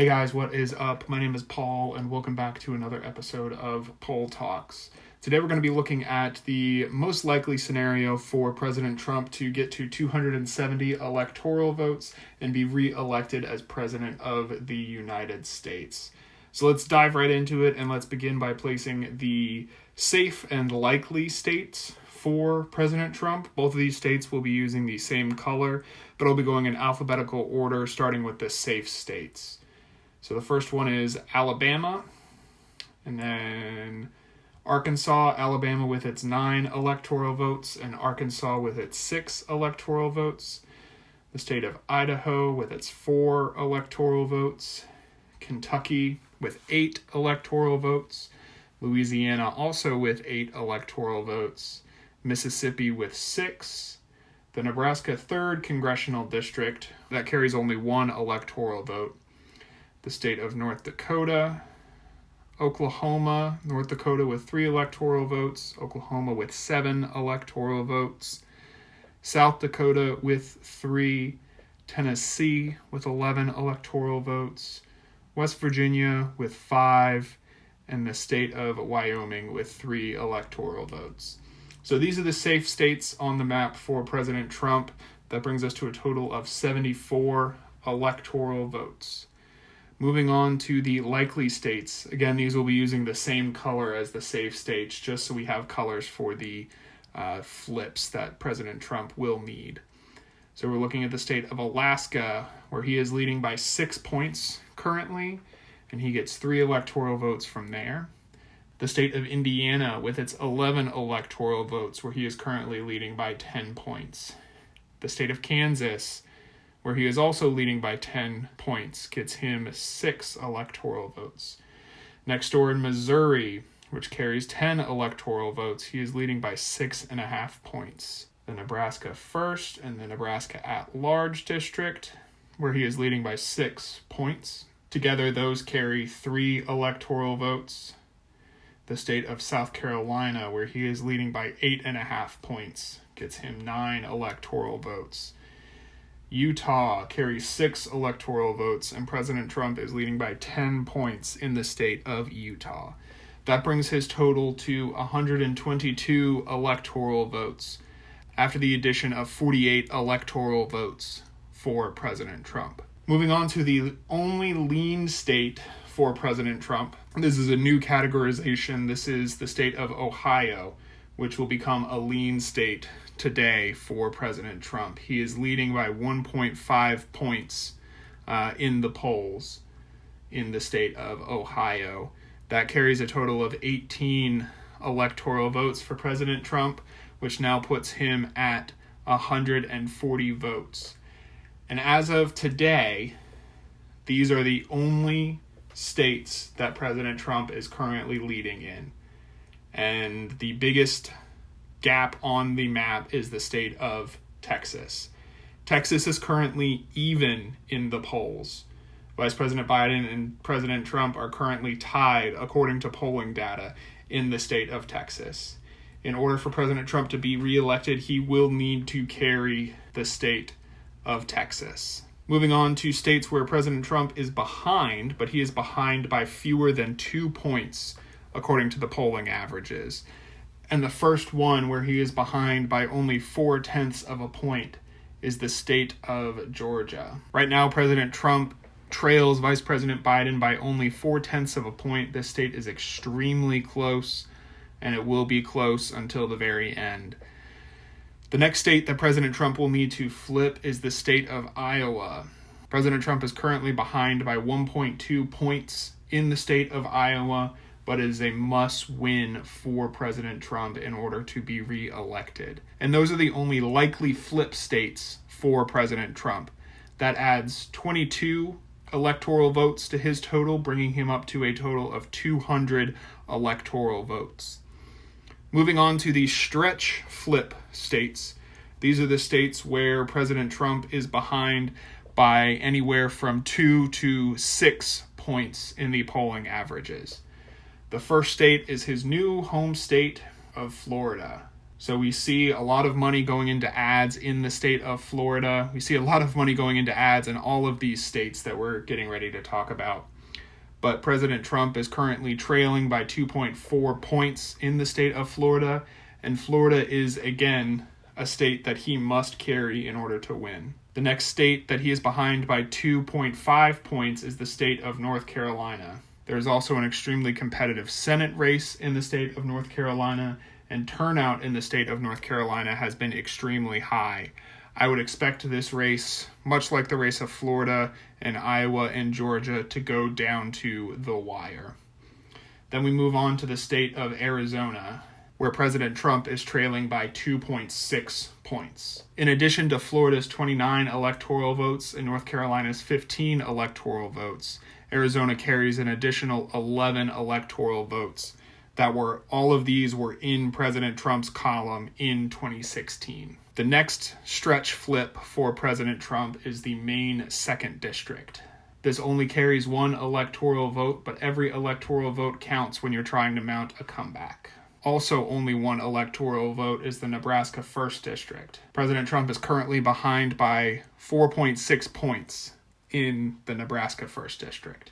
Hey guys, what is up? My name is Paul, and welcome back to another episode of Poll Talks. Today we're going to be looking at the most likely scenario for President Trump to get to 270 electoral votes and be re-elected as President of the United States. So let's dive right into it, and let's begin by placing the safe and likely states for President Trump. Both of these states will be using the same color, but I'll be going in alphabetical order, starting with the safe states. So the first one is Alabama, and then Arkansas, Alabama with its 9 electoral votes, and Arkansas with its 6 electoral votes. The state of Idaho with its 4 electoral votes. Kentucky with 8 electoral votes. Louisiana also with 8 electoral votes. Mississippi with 6. The Nebraska 3rd Congressional District, that carries only 1 electoral vote. The state of North Dakota, Oklahoma, North Dakota with 3 electoral votes, Oklahoma with 7 electoral votes, South Dakota with 3, Tennessee with 11 electoral votes, West Virginia with 5, and the state of Wyoming with 3 electoral votes. So these are the safe states on the map for President Trump. That brings us to a total of 74 electoral votes. Moving on to the likely states. Again, these will be using the same color as the safe states, just so we have colors for the flips that President Trump will need. So we're looking at the state of Alaska, where he is leading by 6 points currently, and he gets 3 electoral votes from there. The state of Indiana, with its 11 electoral votes, where he is currently leading by 10 points. The state of Kansas, where he is also leading by 10 points, gets him 6 electoral votes. Next door in Missouri, which carries 10 electoral votes, he is leading by 6.5 points. The Nebraska 1st and the Nebraska at-large district, where he is leading by 6 points. Together, those carry 3 electoral votes. The state of South Carolina, where he is leading by 8.5 points, gets him 9 electoral votes. Utah carries 6 electoral votes, and President Trump is leading by 10 points in the state of Utah. That brings his total to 122 electoral votes, after the addition of 48 electoral votes for President Trump. Moving on to the only lean state for President Trump. This is a new categorization. This is the state of Ohio, which will become a lean state today for President Trump. He is leading by 1.5 points in the polls in the state of Ohio. That carries a total of 18 electoral votes for President Trump, which now puts him at 140 votes. And as of today, these are the only states that President Trump is currently leading in. And the biggest gap on the map is the state of Texas. Texas is currently even in the polls. Vice President Biden and President Trump are currently tied, according to polling data, in the state of Texas. In order for President Trump to be reelected, he will need to carry the state of Texas. Moving on to states where President Trump is behind, but he is behind by fewer than 2 points, according to the polling averages. And the first one where he is behind by only 0.4 of a point is the state of Georgia. Right now, President Trump trails Vice President Biden by only 0.4 of a point. This state is extremely close, and it will be close until the very end. The next state that President Trump will need to flip is the state of Iowa. President Trump is currently behind by 1.2 points in the state of Iowa, but it is a must-win for President Trump in order to be re-elected. And those are the only likely flip states for President Trump. That adds 22 electoral votes to his total, bringing him up to a total of 200 electoral votes. Moving on to the stretch flip states. These are the states where President Trump is behind by anywhere from 2 to 6 points in the polling averages. The first state is his new home state of Florida. So we see a lot of money going into ads in the state of Florida. We see a lot of money going into ads in all of these states that we're getting ready to talk about. But President Trump is currently trailing by 2.4 points in the state of Florida. And Florida is, again, a state that he must carry in order to win. The next state that he is behind by 2.5 points is the state of North Carolina. There is also an extremely competitive Senate race in the state of North Carolina, and turnout in the state of North Carolina has been extremely high. I would expect this race, much like the race of Florida and Iowa and Georgia, to go down to the wire. Then we move on to the state of Arizona, where President Trump is trailing by 2.6 points. In addition to Florida's 29 electoral votes and North Carolina's 15 electoral votes, Arizona carries an additional 11 electoral votes. All of these were in President Trump's column in 2016. The next stretch flip for President Trump is the Maine 2nd District. This only carries one electoral vote, but every electoral vote counts when you're trying to mount a comeback. Also, only one electoral vote is the Nebraska 1st District. President Trump is currently behind by 4.6 points in the Nebraska 1st District.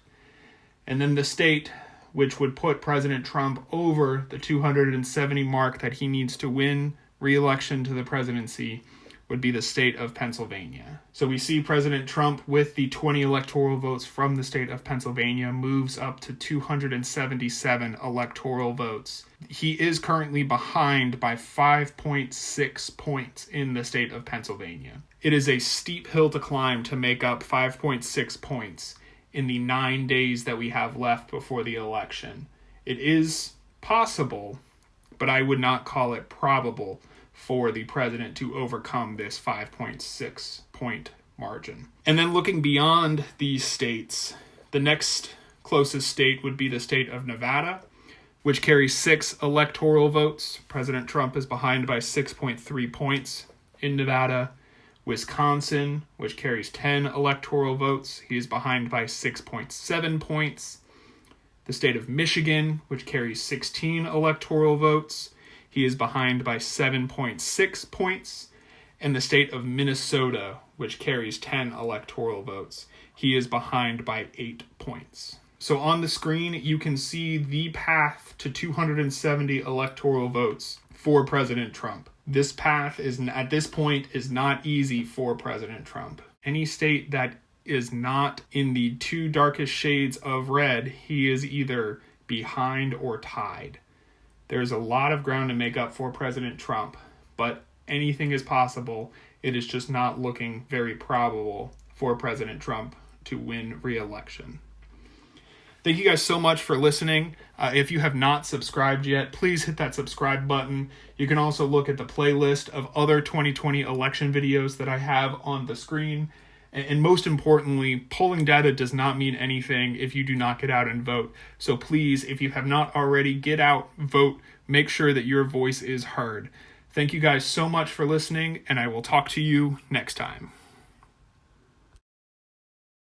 And then the state which would put President Trump over the 270 mark that he needs to win re-election to the presidency would be the state of Pennsylvania. So we see President Trump, with the 20 electoral votes from the state of Pennsylvania, moves up to 277 electoral votes. He is currently behind by 5.6 points in the state of Pennsylvania. It is a steep hill to climb to make up 5.6 points in the 9 days that we have left before the election. It is possible, but I would not call it probable for the president to overcome this 5.6 point margin. And then looking beyond these states, the next closest state would be the state of Nevada, which carries 6 electoral votes. President Trump is behind by 6.3 points in Nevada. Wisconsin, which carries 10 electoral votes, he is behind by 6.7 points. The state of Michigan, which carries 16 electoral votes, he is behind by 7.6 points. And the state of Minnesota, which carries 10 electoral votes, he is behind by 8 points. So on the screen, you can see the path to 270 electoral votes for President Trump. This path at this point is not easy for President Trump. Any state that is not in the 2 darkest shades of red, he is either behind or tied. There's a lot of ground to make up for President Trump, but anything is possible. It is just not looking very probable for President Trump to win re-election. Thank you guys so much for listening. If you have not subscribed yet, please hit that subscribe button. You can also look at the playlist of other 2020 election videos that I have on the screen. And most importantly, polling data does not mean anything if you do not get out and vote. So please, if you have not already, get out, vote, make sure that your voice is heard. Thank you guys so much for listening, and I will talk to you next time.